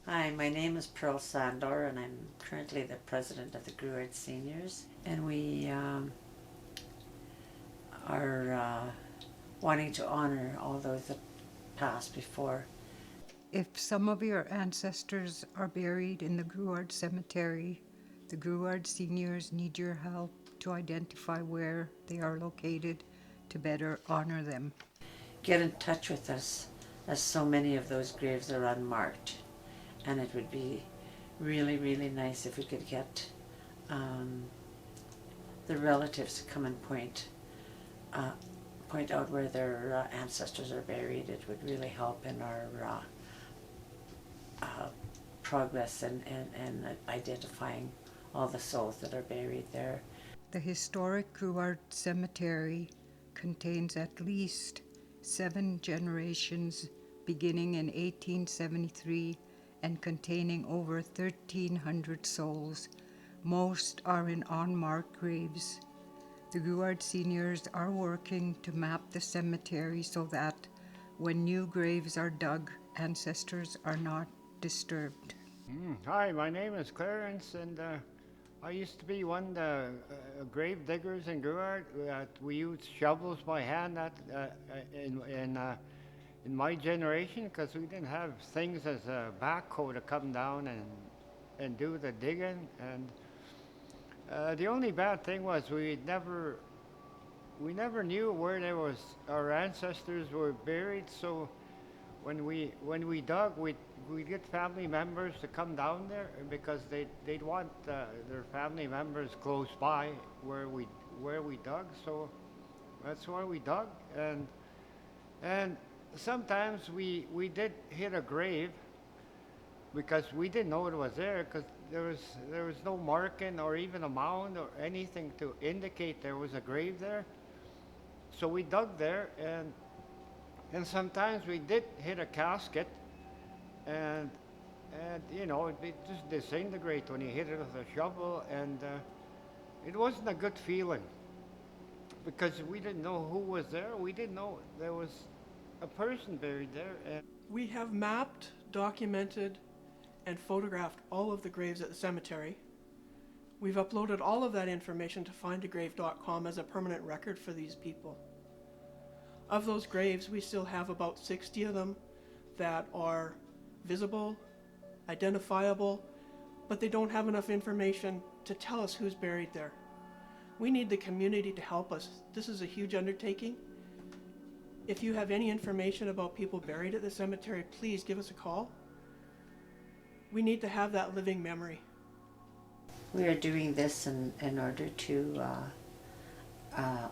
Hi, my name is Pearl Sandor and I'm currently the president of the Grouard Seniors, and we are wanting to honor all those that passed before. If some of your ancestors are buried in the Grouard Cemetery, the Grouard Seniors need your help to identify where they are located to better honor them. Get in touch with us, as so many of those graves are unmarked, and it would be really, really nice if we could get the relatives to come and point out where their ancestors are buried. It would really help in our progress and identifying all the souls that are buried there. The historic Grouard Cemetery contains at least 7 generations beginning in 1873 and containing over 1,300 souls. Most are in unmarked graves. The Grouard Seniors are working to map the cemetery so that when new graves are dug, ancestors are not disturbed. Hi, my name is Clarence, and I used to be one of the grave diggers in Grouard. We used shovels by hand in my generation because we didn't have things as a backhoe to come down and do the digging. And the only bad thing was we never knew where our ancestors were buried. So when we dug, we get family members to come down there because they'd want their family members close by where we dug. So that's why we dug, and sometimes we did hit a grave because we didn't know it was there because there was no marking or even a mound or anything to indicate there was a grave there. So we dug there, and sometimes we did hit a casket, and it just disintegrate when you hit it with a shovel, and it wasn't a good feeling because we didn't know who was there. We didn't know there was a person buried there. And We have mapped, documented, and photographed all of the graves at the cemetery. We've uploaded all of that information to findagrave.com as a permanent record for these people. Of those graves, we still have about 60 of them that are visible, identifiable, but they don't have enough information to tell us who's buried there. We need the community to help us. This is a huge undertaking. If you have any information about people buried at the cemetery, please give us a call. We need to have that living memory. We are doing this in order to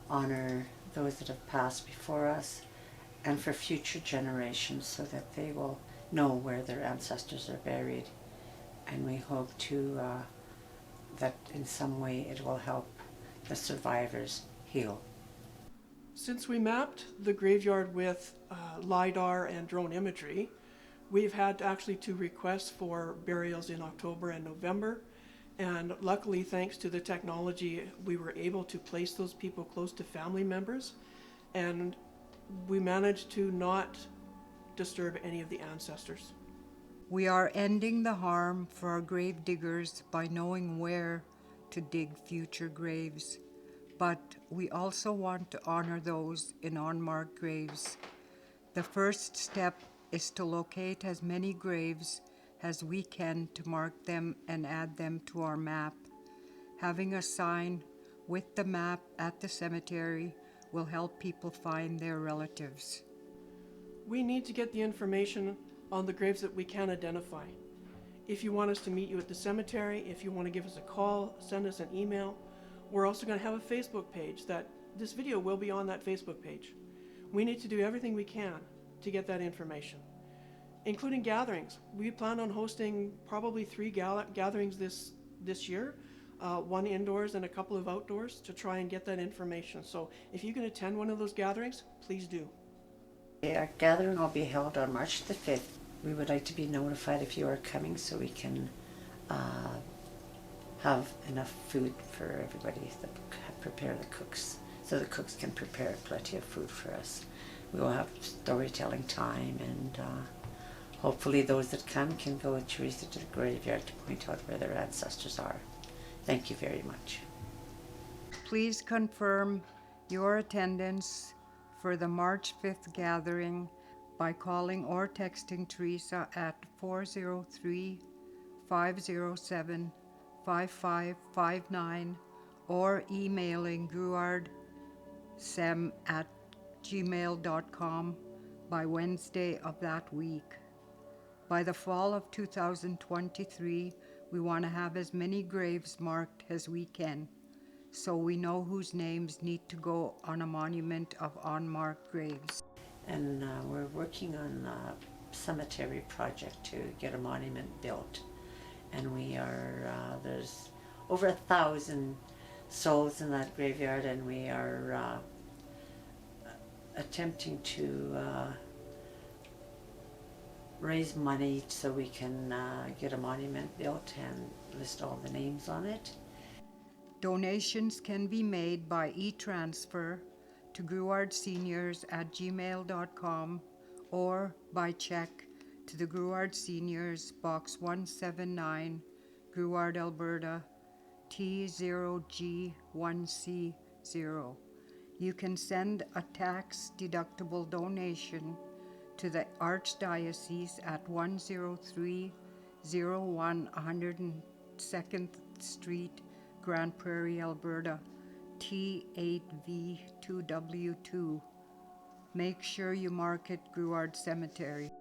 honor those that have passed before us and for future generations so that they will know where their ancestors are buried. And we hope to that in some way it will help the survivors heal. Since we mapped the graveyard with LiDAR and drone imagery, we've had actually 2 requests for burials in October and November. And luckily, thanks to the technology, we were able to place those people close to family members. And we managed to not disturb any of the ancestors. We are ending the harm for our grave diggers by knowing where to dig future graves. But we also want to honor those in unmarked graves. The first step is to locate as many graves as we can to mark them and add them to our map. Having a sign with the map at the cemetery will help people find their relatives. We need to get the information on the graves that we can identify. If you want us to meet you at the cemetery, if you want to give us a call, send us an email. We're also going to have a Facebook page that this video will be on that Facebook page. We need to do everything we can to get that information, including gatherings. We plan on hosting probably 3 gatherings this year, 1 indoors and a couple of outdoors to try and get that information. So if you can attend one of those gatherings, please do. Our gathering will be held on March the 5th. We would like to be notified if you are coming so we can have enough food for everybody, prepare the cooks, so the cooks can prepare plenty of food for us. We will have storytelling time and hopefully those that can go with Teresa to the graveyard to point out where their ancestors are. Thank you very much. Please confirm your attendance for the March 5th gathering by calling or texting Teresa at 403-507-5559 or emailing grouardsem@gmail.com by Wednesday of that week. By the fall of 2023, we want to have as many graves marked as we can, so we know whose names need to go on a monument of unmarked graves. And we're working on a cemetery project to get a monument built. And we are, there's over 1,000 souls in that graveyard, and we are attempting to raise money so we can get a monument built and list all the names on it. Donations can be made by e-transfer to grouardseniors@gmail.com or by check to the Grouard Seniors, Box 179, Grouard, Alberta, T0G1C0. You can send a tax-deductible donation to the Archdiocese at 10301 102nd Street, Grand Prairie, Alberta, T8V2W2. Make sure you mark it Grouard Cemetery.